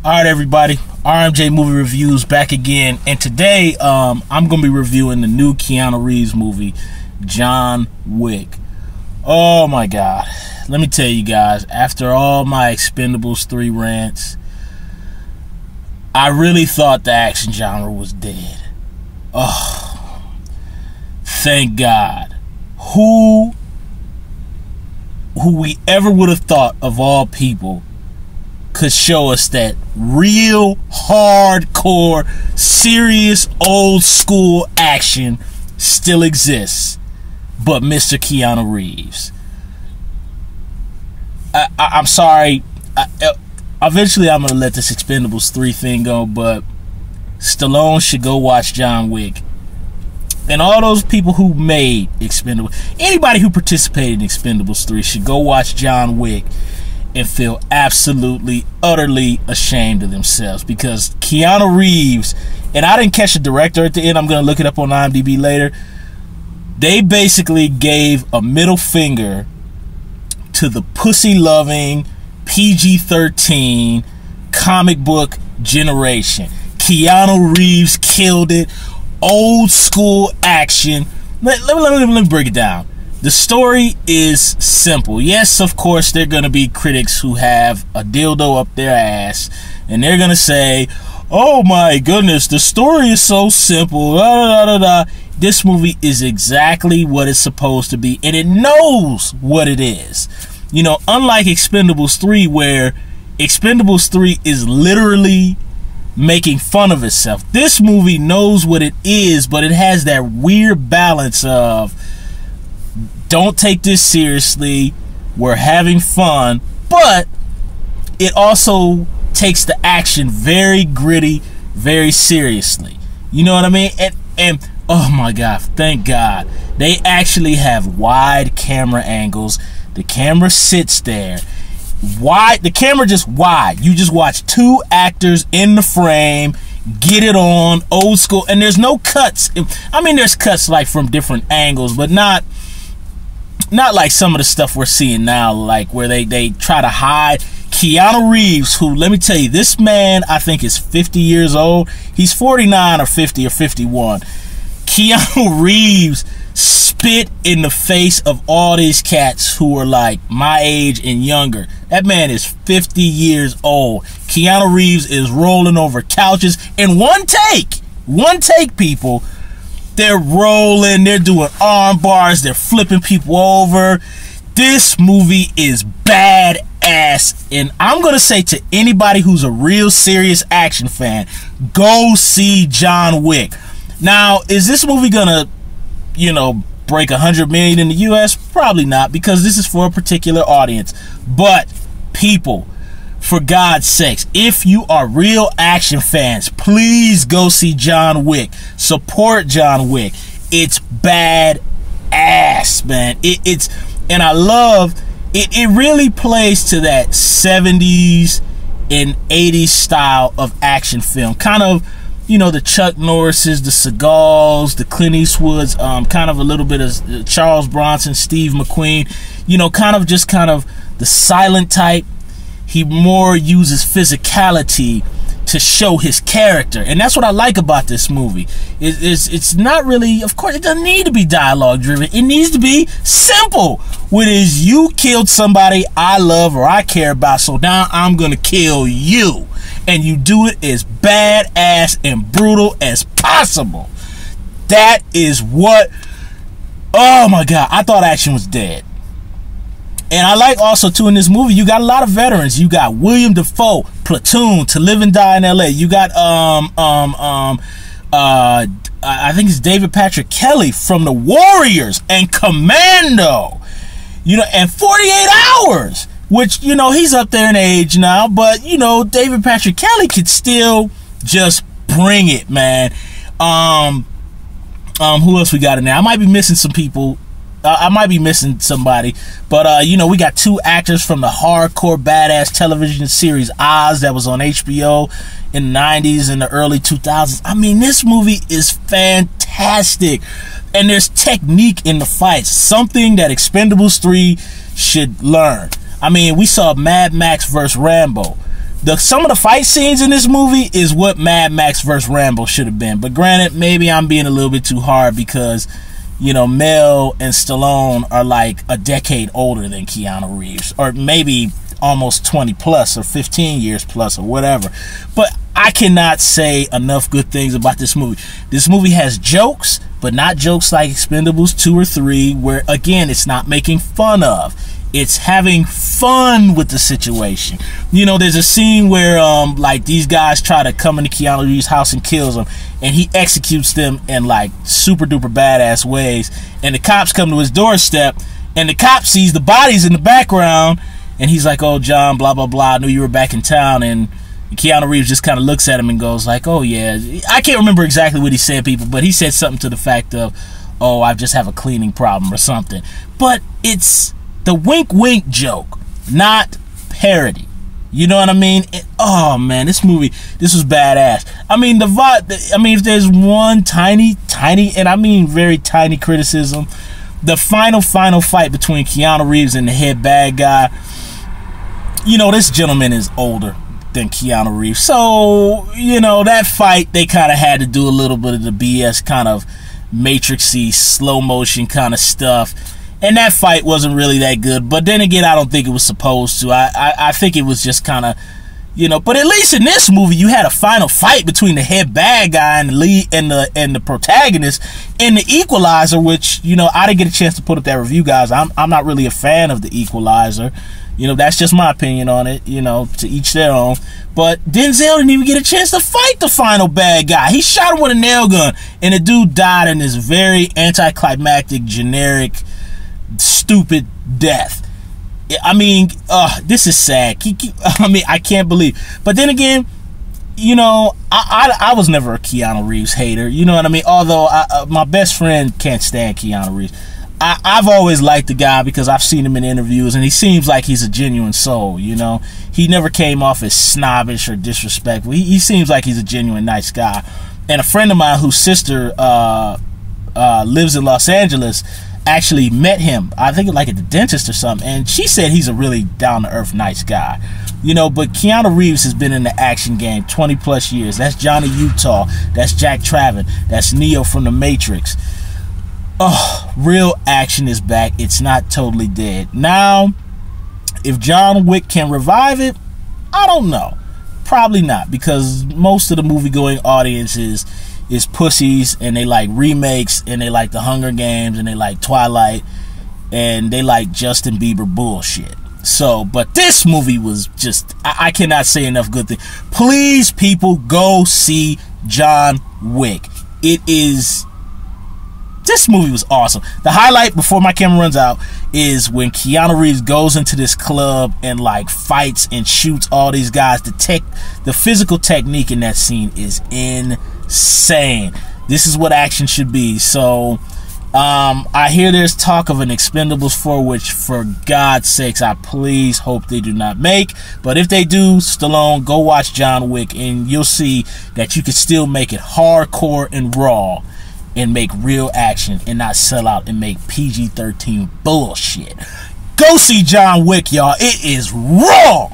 Alright everybody, RMJ Movie Reviews back again, and today I'm going to be reviewing the new Keanu Reeves movie, John Wick. Oh my god, let me tell you guys, after all my Expendables 3 rants, I really thought the action genre was dead. Oh, thank God. Who we ever would have thought of all people could show us that real, hardcore, serious, old school action still exists, but Mr. Keanu Reeves. I'm sorry. Eventually, I'm going to let this Expendables 3 thing go, but Stallone should go watch John Wick. And all those people who made Expendables, anybody who participated in Expendables 3 should go watch John Wick and feel absolutely, utterly ashamed of themselves, because Keanu Reeves, and I didn't catch the director at the end, I'm going to look it up on IMDb later, they basically gave a middle finger to the pussy-loving, PG-13 comic book generation. Keanu Reeves killed it. Old school action. Let me break it down. The story is simple. Yes, of course, there are going to be critics who have a dildo up their ass, and they're going to say, oh my goodness, the story is so simple. This movie is exactly what it's supposed to be, and it knows what it is. You know, unlike Expendables 3, where Expendables 3 is literally making fun of itself, this movie knows what it is, but it has that weird balance of, don't take this seriously, we're having fun, but it also takes the action very gritty, very seriously. You know what I mean? And oh my god, thank God, they actually have wide camera angles. The camera sits there wide, the camera just wide. You just watch two actors in the frame, get it on, old school, and there's no cuts. I mean, there's cuts like from different angles, but not like some of the stuff we're seeing now, like where they try to hide Keanu Reeves, who, let me tell you, this man I think is 50 years old. He's 49 or 50 or 51. Keanu Reeves spit in the face of all these cats who are like my age and younger. That man is 50 years old. Keanu Reeves is rolling over couches in one take. One take, people. They're rolling, they're doing arm bars, they're flipping people over. This movie is badass, and I'm gonna say to anybody who's a real serious action fan, go see John Wick. Now, is this movie gonna, you know, break 100 million in the US? Probably not, because this is for a particular audience. But people, for God's sakes, if you are real action fans, please go see John Wick. Support John Wick. It's bad ass, man. It's and I love it. It really plays to that 70s and 80s style of action film. Kind of, you know, the Chuck Norrises, the Seagals, the Clint Eastwoods, kind of a little bit of Charles Bronson, Steve McQueen. You know, kind of the silent type. He more uses physicality to show his character, and that's what I like about this movie. It's not really, of course, it doesn't need to be dialogue driven. It needs to be simple. What is, you killed somebody I love or I care about, so now I'm gonna kill you, and you do it as badass and brutal as possible. That is what. Oh my god, I thought action was dead. And I like also, too, in this movie, you got a lot of veterans. You got William Dafoe, Platoon, To Live and Die in L.A. You got, I think it's David Patrick Kelly from The Warriors and Commando. You know, and 48 Hours, which, you know, he's up there in age now, but, you know, David Patrick Kelly could still just bring it, man. Who else we got in there? I might be missing some people. I might be missing somebody, but you know, we got two actors from the hardcore badass television series Oz that was on HBO in the 90s and the early 2000s. I mean, this movie is fantastic, and there's technique in the fights, something that Expendables 3 should learn. I mean, we saw Mad Max vs. Rambo. Some of the fight scenes in this movie is what Mad Max vs. Rambo should have been. But granted, maybe I'm being a little bit too hard because, you know, Mel and Stallone are like a decade older than Keanu Reeves, or maybe almost 20 plus or 15 years plus or whatever. But I cannot say enough good things about this movie. This movie has jokes, but not jokes like Expendables 2 or 3, where again, it's not making fun of. It's having fun with the situation. You know, there's a scene where like these guys try to come into Keanu Reeves' house and kills him, and he executes them in like super duper badass ways. And the cops come to his doorstep, and the cop sees the bodies in the background, and he's like, "Oh, John, blah blah blah, I knew you were back in town." And Keanu Reeves just kind of looks at him and goes like, "Oh yeah." I can't remember exactly what he said, people, but he said something to the fact of, "Oh, I just have a cleaning problem" or something. But it's the wink wink joke, not parody. You know what I mean? Oh man, this movie, this was badass. I mean, if there's one tiny, and I mean very tiny criticism, the final fight between Keanu Reeves and the head bad guy, you know, this gentleman is older than Keanu Reeves. So, you know, that fight, they kind of had to do a little bit of the BS kind of Matrixy, slow motion kind of stuff. And that fight wasn't really that good. But then again, I don't think it was supposed to. I think it was just kind of, you know. But at least in this movie, you had a final fight between the head bad guy and the lead and the protagonist and the Equalizer, which, you know, I didn't get a chance to put up that review, guys. I'm not really a fan of the Equalizer. You know, that's just my opinion on it. You know, to each their own. But Denzel didn't even get a chance to fight the final bad guy. He shot him with a nail gun, and the dude died in this very anticlimactic, generic, stupid death. I mean, this is sad. I mean, I can't believe. But then again, you know, I was never a Keanu Reeves hater. You know what I mean? Although my best friend can't stand Keanu Reeves. I've always liked the guy because I've seen him in interviews, and he seems like he's a genuine soul. You know, he never came off as snobbish or disrespectful. He seems like he's a genuine nice guy. And a friend of mine whose sister lives in Los Angeles actually met him, I think like at the dentist or something, and she said he's a really down-to-earth nice guy. You know, but Keanu Reeves has been in the action game 20 plus years. That's Johnny Utah, that's Jack Traven, that's Neo from the Matrix. Oh, real action is back. It's not totally dead. Now, if John Wick can revive it, I don't know. Probably not, because most of the movie-going audience is pussies, and they like remakes, and they like the Hunger Games, and they like Twilight, and they like Justin Bieber bullshit. So, but this movie was just, I cannot say enough good things. Please, people, go see John Wick. This movie was awesome. The highlight, before my camera runs out, is when Keanu Reeves goes into this club and like fights and shoots all these guys. The physical technique in that scene is insane. This is what action should be. So I hear there's talk of an Expendables 4, which for God's sakes I please hope they do not make. But if they do, Stallone, go watch John Wick, and you'll see that you can still make it hardcore and raw and make real action and not sell out and make PG-13 bullshit. Go see John Wick, y'all. It is raw.